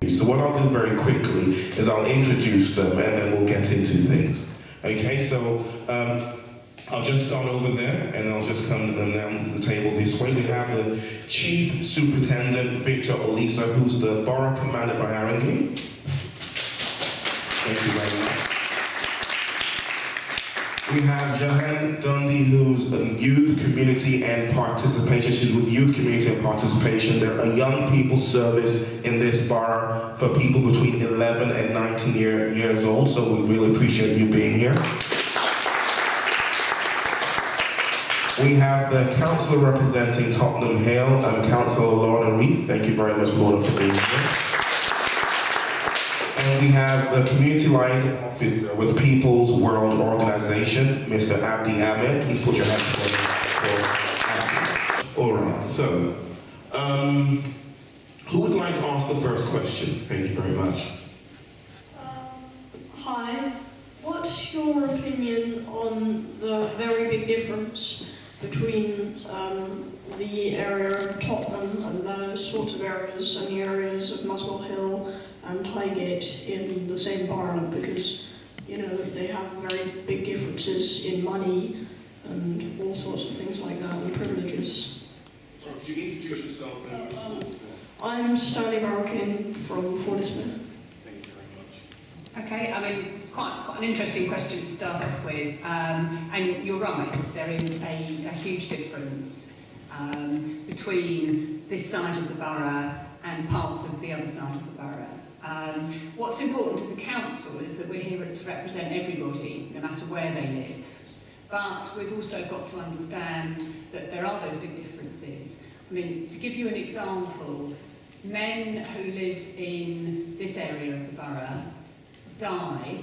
So what I'll do very quickly is I'll introduce them and then we'll get into things. Okay, so I'll just start over there and I'll just come down the table this way. We have the Chief Superintendent Victor Olisa, who's the Borough Commander for Haringey. Thank you very much. We have Johanne Dundee, who's Youth, Community and Participation. She's with Youth, Community and Participation. They're a young people service in this borough for people between 11 and 19 years old, so we really appreciate you being here. We have the councillor representing Tottenham Hale, Councillor Lorna Reed. Thank you very much, Lorna, for being here. And we have the Community Liaison Officer with People's World Organization, Mr. Abdi Ahmed. Please put your hands together for Abdi. All right, so, who would like to ask the first question? Thank you very much. Hi, what's your opinion on the very big difference between the area of Tottenham and those sorts of areas and the areas of Muswell Hill and Highgate in the same borough? Because, you know, they have very big differences in money and all sorts of things like that, and privileges. So could you introduce yourself and I'm Stanley Barroquin from Fortismere. Okay, I mean, it's quite an interesting question to start off with, and you're right, there is a huge difference between this side of the borough and parts of the other side of the borough. What's important as a council is that we're here to represent everybody, no matter where they live, but we've also got to understand that there are those big differences. I mean, to give you an example, men who live in this area of the borough die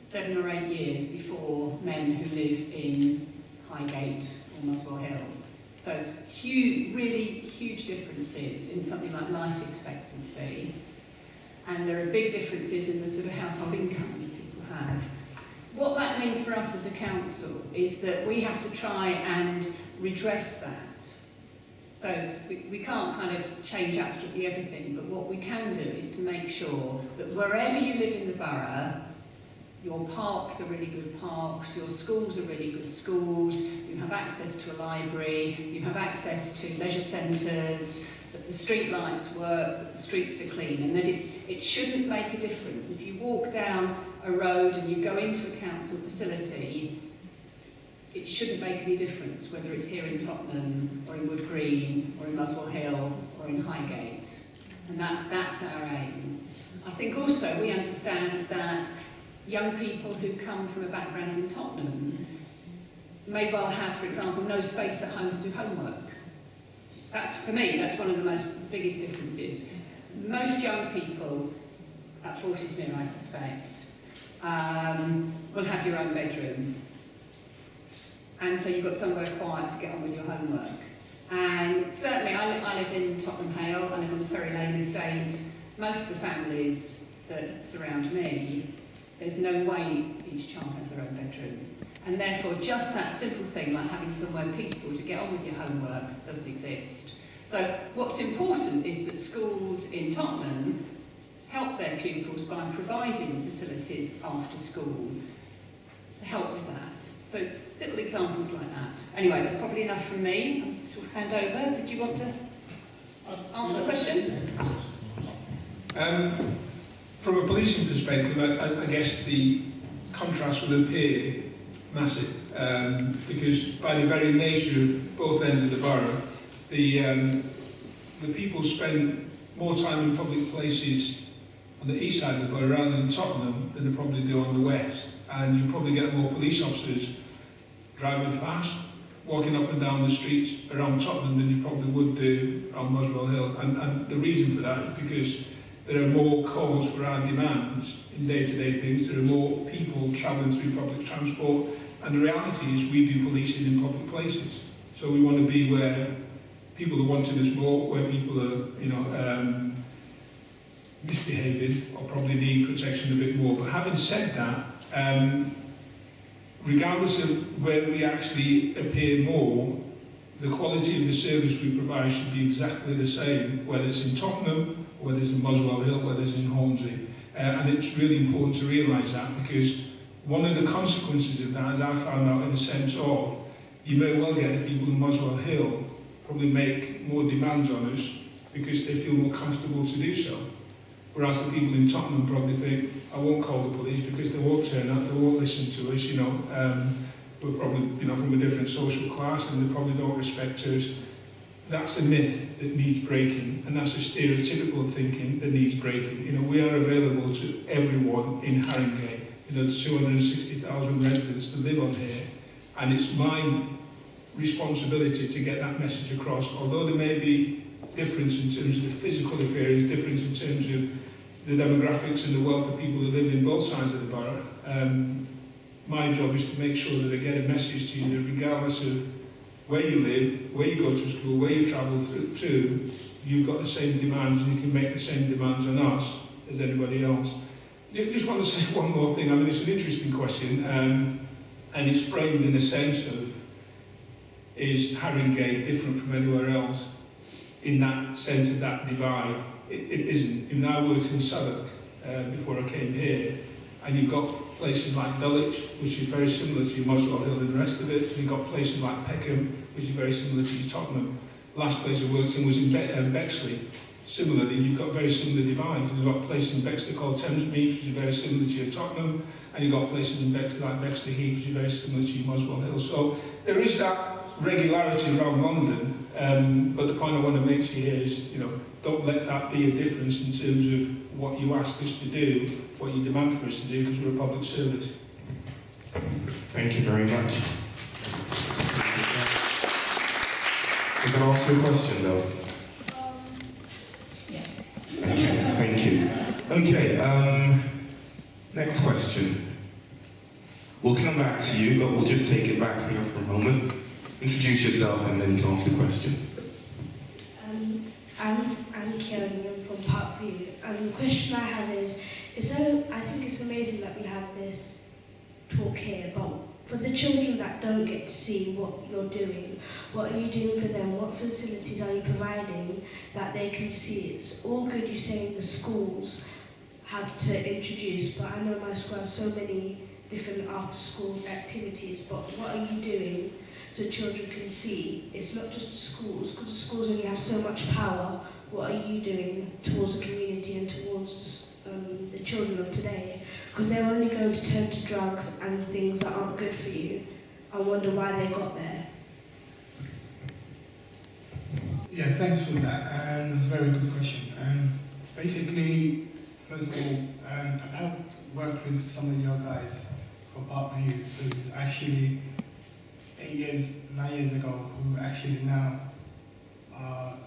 7 or 8 years before men who live in Highgate or Muswell Hill. So really huge differences in something like life expectancy, and there are big differences in the sort of household income that people have. What that means for us as a council is that we have to try and redress that. So we can't kind of change absolutely everything, but what we can do is to make sure that wherever you live in the borough, your parks are really good parks, your schools are really good schools, you have access to a library, you have access to leisure centres, that the street lights work, that the streets are clean, and that it shouldn't make a difference. If you walk down a road and you go into a council facility, it shouldn't make any difference whether it's here in Tottenham or in Wood Green or in Muswell Hill or in Highgate. And that's our aim. I think also we understand that young people who come from a background in Tottenham may well have, for example, no space at home to do homework. For me, that's one of the biggest differences. Most young people at Fortismere, I suspect, will have your own bedroom. And so you've got somewhere quiet to get on with your homework. And certainly, I live in Tottenham Hale, I live on the Ferry Lane estate. Most of the families that surround me, there's no way each child has their own bedroom. And therefore, just that simple thing like having somewhere peaceful to get on with your homework doesn't exist. So what's important is that schools in Tottenham help their pupils by providing facilities after school to help with that. So little examples like that. Anyway, that's probably enough from me. I'll hand over. Did you want to answer the question? From a policing perspective, I guess the contrast would appear massive, because by the very nature of both ends of the borough, the people spend more time in public places on the east side of the borough rather than Tottenham than they probably do on the west. And you probably get more police officers driving fast, walking up and down the streets around Tottenham than you probably would do around Muswell Hill. And the reason for that is because there are more calls for our demands in day-to-day things. There are more people travelling through public transport. And the reality is we do policing in public places. So we want to be where people are wanting us more, where people are, misbehaving or probably need protection a bit more. But having said that, regardless of where we actually appear more, the quality of the service we provide should be exactly the same, whether it's in Tottenham, whether it's in Muswell Hill, whether it's in Haringey. And it's really important to realise that, because one of the consequences of that, as I found out, in the sense of, you may well get the people in Muswell Hill probably make more demands on us because they feel more comfortable to do so. Whereas the people in Tottenham probably think, I won't call the police because they won't turn up, they won't listen to us, you know. We're probably, you know, from a different social class and they probably don't respect us. That's a myth that needs breaking, and that's a stereotypical thinking that needs breaking. You know, we are available to everyone in Haringey. You know, 260,000 residents that live on here, and it's my responsibility to get that message across. Although there may be difference in terms of the physical appearance, difference in terms of the demographics and the wealth of people that live in both sides of the borough, my job is to make sure that I get a message to you that regardless of where you live, where you go to school, where you travel to, you've got the same demands and you can make the same demands on us as anybody else. Just want to say one more thing. I mean, it's an interesting question, and it's framed in a sense of, is Haringey different from anywhere else? In that sense of that divide, it isn't. You know, I worked in Southwark before I came here, and you've got places like Dulwich, which is very similar to your Muswell Hill and the rest of it, and you've got places like Peckham, which is very similar to your Tottenham. The last place I worked in was in Bexley. Similarly, you've got very similar divides. You've got places in Bexley called Thamesmead, which is very similar to your Tottenham, and you've got places in Bexley like Bexley Heath, which is very similar to your Muswell Hill. So there is that regularity around London, but the point I want to make to you here is, you know, don't let that be a difference in terms of what you ask us to do, what you demand for us to do, because we're a public service. Thank you very much. You can ask a question, though. Okay, thank you. Okay, next question. We'll come back to you, but we'll just take it back here for a moment. Introduce yourself and then you can ask a question. I'm Kelly, I'm from Parkview. The question I have is there, I think it's amazing that we have this talk here, but for the children that don't get to see what you're doing, what are you doing for them? What facilities are you providing that they can see? It's all good you saying the schools have to introduce, but I know my school has so many different after-school activities, but what are you doing so children can see? It's not just schools, because schools only have so much power. What are you doing towards the community and towards the children of today? Because they're only going to turn to drugs and things that aren't good for you and wonder why they got there. Yeah, thanks for that, and that's a very good question. Basically, first of all, I've worked with some of your guys from Parkview, who's actually 9 years ago, who actually now are,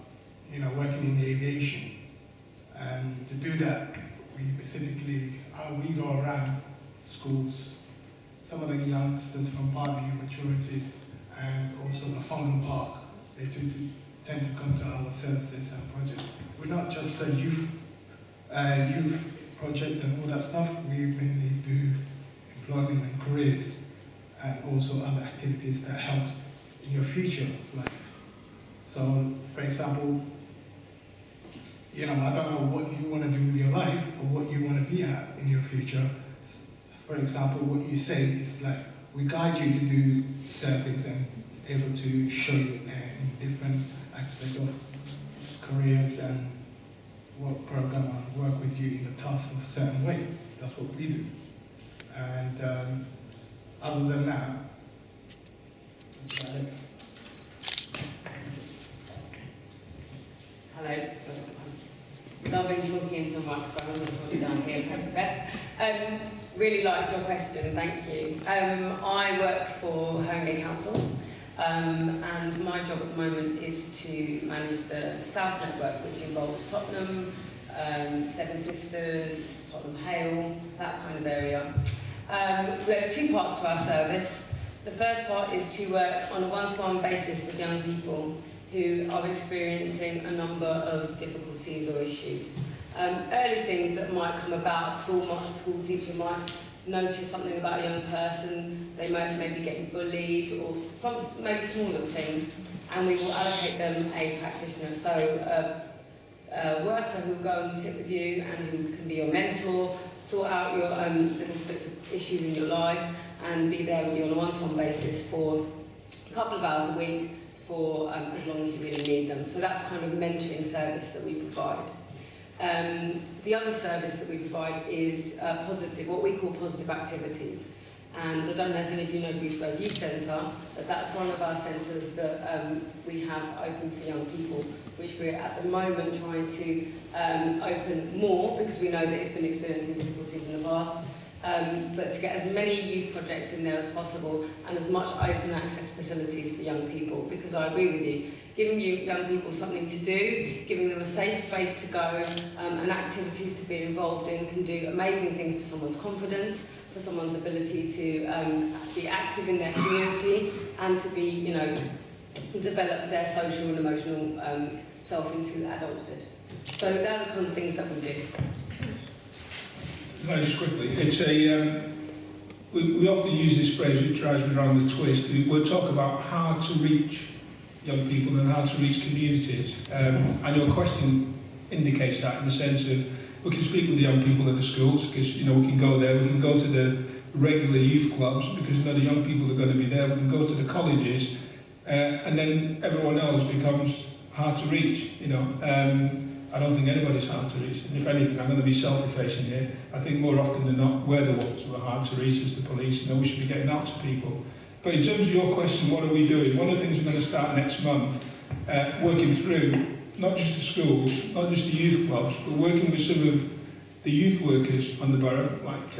you know, working in the aviation. And to do that, we specifically, we go around schools, some of the youngsters from Parkview maturities, and also the Farnham Park, they tend to come to our services and projects. We're not just a youth project and all that stuff. We mainly do employment and careers, and also other activities that helps in your future life. So, for example, you know, I don't know what you want to do with your life or what you want to be at in your future. For example, what you say is like, we guide you to do certain things and able to show you in different aspects of careers and work program and work with you in a task of a certain way. That's what we do. And other than that, hello. Sorry. Loving talking into a microphone. I'm probably down here. Hope the best. Really liked your question. Thank you. I work for Haringey Council, and my job at the moment is to manage the South Network, which involves Tottenham, Seven Sisters, Tottenham Hale, that kind of area. We have two parts to our service. The first part is to work on a one-to-one basis with young people who are experiencing a number of difficulties or issues. Early things that might come about, a school teacher might notice something about a young person, they might maybe getting bullied, or some maybe small little things. and we will allocate them a practitioner. So a worker who will go and sit with you and who can be your mentor, sort out your little bits of issues in your life, and be there with you on a one-to-one basis for a couple of hours a week for as long as you really need them. So that's kind of the mentoring service that we provide. The other service that we provide is positive, what we call positive activities. And I don't know if any of you know Bruce Grove Youth Centre, but that's one of our centres that we have open for young people, which we're at the moment trying to open more because we know that it's been experiencing difficulties in the past. But to get as many youth projects in there as possible and as much open access facilities for young people, because I agree with you, giving young people something to do, giving them a safe space to go and activities to be involved in can do amazing things for someone's confidence, for someone's ability to be active in their community and to be, you know, develop their social and emotional self into adulthood. So they're the kind of things that we do. No, just quickly, it's a we often use this phrase which drives me around the twist. We'll talk about how to reach young people and how to reach communities. And your question indicates that in the sense of we can speak with the young people at the schools because, you know, we can go there, we can go to the regular youth clubs because, you know, the young people are going to be there, we can go to the colleges, and then everyone else becomes hard to reach, you know. I don't think anybody's hard to reach, and if anything, I'm going to be self-effacing here. I think more often than not, we're the ones who are hard to reach as the police. You know, we should be getting out to people. But in terms of your question, what are we doing? One of the things we're going to start next month, working through, not just the schools, not just the youth clubs, but working with some of the youth workers on the borough, like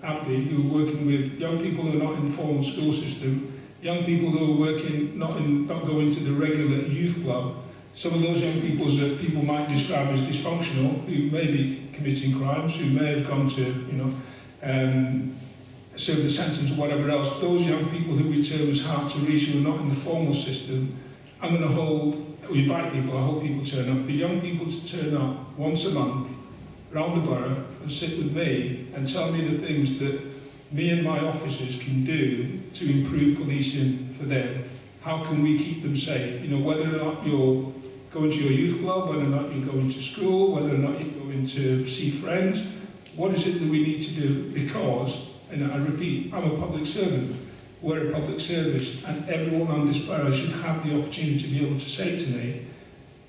Abdi, who are working with young people who are not in the formal school system, young people who are working, not going to the regular youth club. Some of those young people that people might describe as dysfunctional, who may be committing crimes, who may have gone to, you know, serve the sentence or whatever else, those young people who we term as hard to reach, who are not in the formal system, I'm going to invite people, I hope people turn up, but young people to turn up once a month around the borough and sit with me and tell me the things that me and my officers can do to improve policing for them. How can we keep them safe? You know, whether or not you're going to your youth club, whether or not you're going to school, whether or not you're going to see friends, what is it that we need to do? Because, and I repeat, I'm a public servant, we're a public service, and everyone on this borough should have the opportunity to be able to say to me,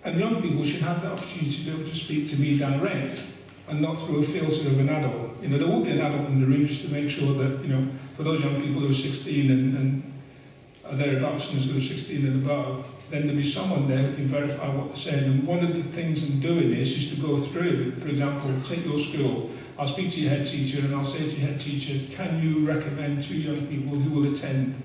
and young people should have the opportunity to be able to speak to me direct, and not through a filter of an adult. You know, there will be an adult in the room just to make sure that, you know, for those young people who are 16 and are thereabouts and who are 16 and above, then there'll be someone there who can verify what they're saying. And one of the things in doing this is to go through, for example, take your school, I'll speak to your head teacher and I'll say to your head teacher, can you recommend 2 young people who will attend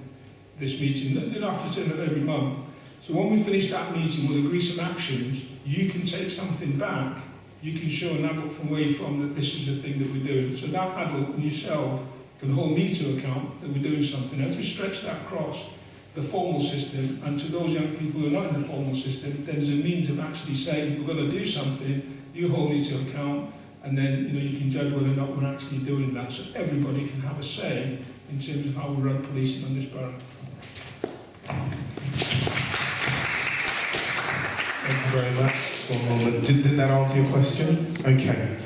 this meeting? They don't have to turn up every month. So when we finish that meeting, we'll agree some actions. You can take something back. You can show an adult from where you're from that this is the thing that we're doing. So that adult and yourself can hold me to account that we're doing something. As we stretch that across the formal system, and to those young people who are not in the formal system, there's a means of actually saying, we're going to do something, you hold me to account, and then, you know, you can judge whether or not we're actually doing that, so everybody can have a say in terms of how we run policing on this borough. Thank you very much. One moment. Did that answer your question? Okay.